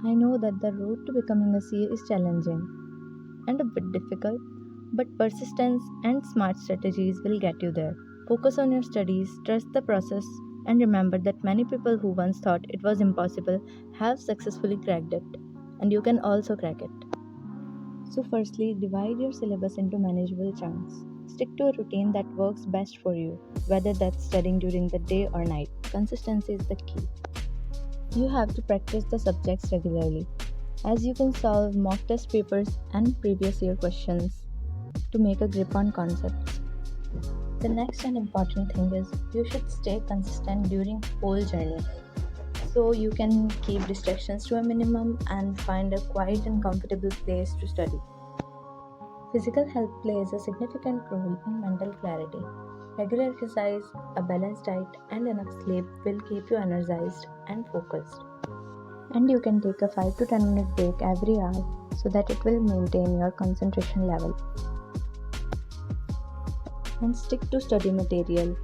I know that the road to becoming a CA is challenging and a bit difficult, but persistence and smart strategies will get you there. Focus on your studies, trust the process, and remember that many people who once thought it was impossible have successfully cracked it, and you can also crack it. So, firstly, divide your syllabus into manageable chunks. Stick to a routine that works best for you, whether that's studying during the day or night. Consistency is the key. You have to practice the subjects regularly, as you can solve mock test papers and previous year questions to make a grip on concepts. The next and important thing is you should stay consistent during whole journey. So you can keep distractions to a minimum and find a quiet and comfortable place to study. Physical health plays a significant role in mental clarity. Regular exercise, a balanced diet, and enough sleep will keep you energized and focused. And you can take a 5 to 10 minute break every hour so that it will maintain your concentration level. And stick to study material.